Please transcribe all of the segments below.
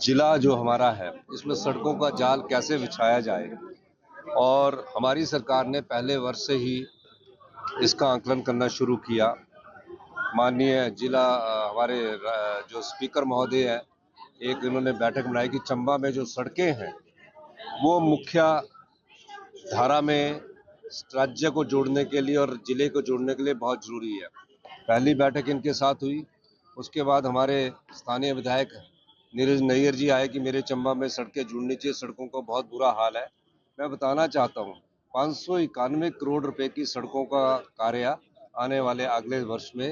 जिला जो हमारा है इसमें सड़कों का जाल कैसे बिछाया जाए, और हमारी सरकार ने पहले वर्ष से ही इसका आकलन करना शुरू किया। माननीय जिला हमारे जो स्पीकर महोदय हैं, एक इन्होंने बैठक बनाई कि चंबा में जो सड़कें हैं वो मुख्य धारा में राज्य को जोड़ने के लिए और जिले को जोड़ने के लिए बहुत जरूरी है। पहली बैठक इनके साथ हुई, उसके बाद हमारे स्थानीय विधायक नीरज नैयर जी आए कि मेरे चंबा में सड़कें जुड़नी चाहिए, सड़कों का बहुत बुरा हाल है। मैं बताना चाहता हूँ 591 करोड़ रुपए की सड़कों का कार्य आने वाले अगले वर्ष में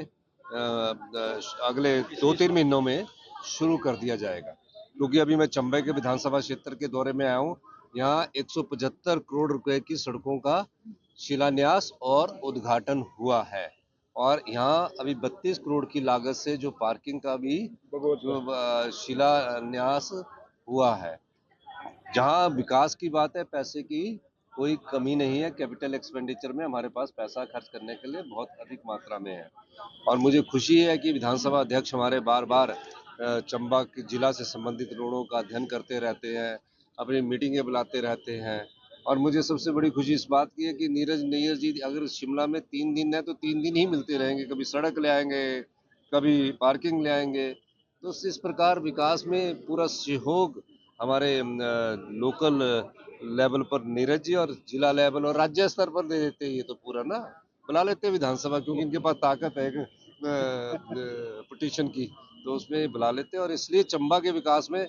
अगले 2-3 महीनों में शुरू कर दिया जाएगा, क्योंकि अभी मैं चंबा के विधानसभा क्षेत्र के दौरे में आया हूँ। यहाँ 175 करोड़ रुपए की सड़कों का शिलान्यास और उद्घाटन हुआ है, और यहाँ अभी 32 करोड़ की लागत से जो पार्किंग का भी शिलान्यास हुआ है। जहाँ विकास की बात है, पैसे की कोई कमी नहीं है। कैपिटल एक्सपेंडिचर में हमारे पास पैसा खर्च करने के लिए बहुत अधिक मात्रा में है, और मुझे खुशी है कि विधानसभा अध्यक्ष हमारे बार बार चंबा के जिला से संबंधित रोडों का अध्ययन करते रहते हैं, अपनी मीटिंगें बुलाते रहते हैं। और मुझे सबसे बड़ी खुशी इस बात की है कि नीरज नैयर जी अगर शिमला में 3 दिन है तो 3 दिन ही मिलते रहेंगे, कभी सड़क ले आएंगे, कभी पार्किंग ले आएंगे। तो इस प्रकार विकास में पूरा सहयोग हमारे लोकल लेवल पर नीरज जी और जिला लेवल और राज्य स्तर पर दे देते हैं। ये तो पूरा ना बुला लेते हैं विधानसभा, क्योंकि इनके पास ताकत है पिटीशन की, तो उसमें बुला लेते हैं, और इसलिए चंबा के विकास में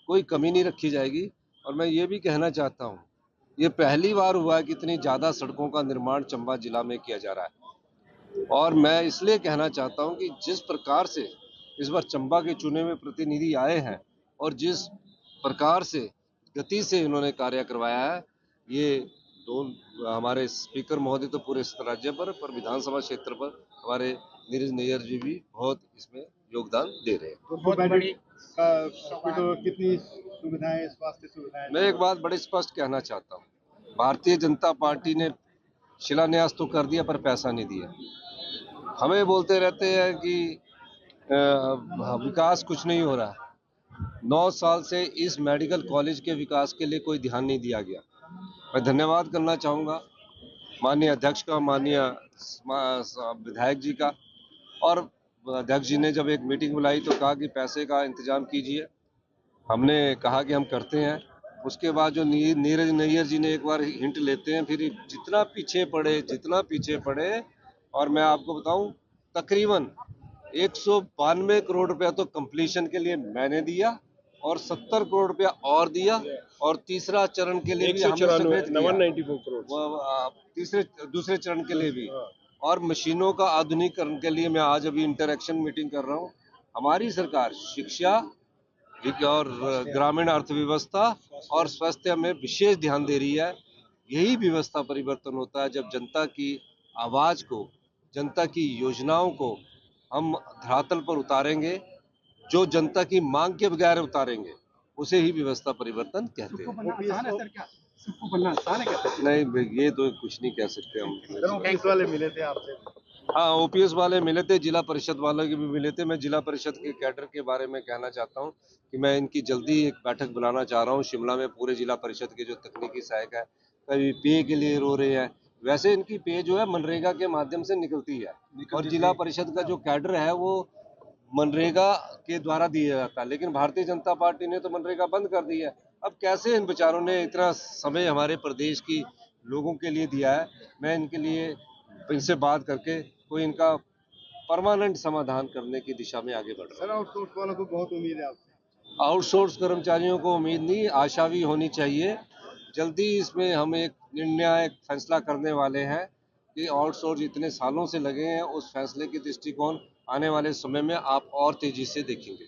कोई कमी नहीं रखी जाएगी। और मैं ये भी कहना चाहता हूँ, ये पहली बार हुआ है कि इतनी ज्यादा सड़कों का निर्माण चंबा जिला में किया जा रहा है। और मैं इसलिए कहना चाहता हूँ कि जिस प्रकार से इस बार चंबा के चुने हुए प्रतिनिधि आए हैं और जिस प्रकार से गति से इन्होंने कार्य करवाया है, ये हमारे स्पीकर महोदय तो पूरे राज्य पर विधानसभा क्षेत्र पर हमारे नीरज नैयर जी भी बहुत इसमें योगदान दे रहे हैं। तो बहुत बड़ी तो कितनी सुविधाएं, स्वास्थ्य सुविधाएं? मैं एक बात बड़ी स्पष्ट कहना चाहता हूँ, भारतीय जनता पार्टी ने शिलान्यास तो कर दिया पर पैसा नहीं दिया। हमें बोलते रहते हैं कि विकास कुछ नहीं हो रहा। 9 साल से इस मेडिकल कॉलेज के विकास के लिए कोई ध्यान नहीं दिया गया। मैं धन्यवाद करना चाहूँगा माननीय अध्यक्ष का, माननीय विधायक जी का। और अध्यक्ष जी ने जब एक मीटिंग बुलाई तो कहा कि पैसे का इंतजाम कीजिए। हमने कहा कि हम करते हैं। उसके बाद जो नीरज नैयर जी ने एक बार हिंट लेते हैं, फिर जितना पीछे पड़े, और मैं आपको बताऊं तकरीबन 192 करोड़ रुपया तो कंप्लीशन के लिए मैंने दिया, और 70 करोड़ रुपया और दिया, और तीसरा चरण के लिए भी हमने समेत किया, दूसरे चरण के लिए भी, और मशीनों का आधुनिकीकरण के लिए मैं आज अभी इंटरएक्शन मीटिंग कर रहा हूँ। हमारी सरकार शिक्षा और ग्रामीण अर्थव्यवस्था और स्वास्थ्य में विशेष ध्यान दे रही है। यही व्यवस्था परिवर्तन होता है जब जनता की आवाज को, जनता की योजनाओं को हम धरातल पर उतारेंगे। जो जनता की मांग के बगैर उतारेंगे उसे ही व्यवस्था परिवर्तन कहते हैं। नहीं, ये तो कुछ नहीं कह सकते हम। ओपीएस वाले मिले थे आपसे? हाँ, ओपीएस वाले मिले थे, जिला परिषद वालों के भी मिले थे। मैं जिला परिषद के कैडर के बारे में कहना चाहता हूँ कि मैं इनकी जल्दी एक बैठक बुलाना चाह रहा हूँ शिमला में। पूरे जिला परिषद के जो तकनीकी सहायक है, कभी पे के लिए रो रहे हैं, वैसे इनकी पे जो है मनरेगा के माध्यम से निकलती है, और जिला परिषद का जो कैडर है वो मनरेगा के द्वारा दिया जाता है। लेकिन भारतीय जनता पार्टी ने तो मनरेगा बंद कर दी है। अब कैसे इन बेचारों ने इतना समय हमारे प्रदेश की लोगों के लिए दिया है। मैं इनके लिए इनसे बात करके कोई इनका परमानेंट समाधान करने की दिशा में आगे बढ़ रहा है। सर, आउटसोर्स वालों को बहुत उम्मीद है आपसे? आउटसोर्स कर्मचारियों को उम्मीद नहीं, आशा भी होनी चाहिए। जल्दी इसमें हम एक निर्णायक फैसला करने वाले हैं कि आउटसोर्स इतने सालों से लगे हैं, उस फैसले की दृष्टिकोण आने वाले समय में आप और तेजी से देखेंगे।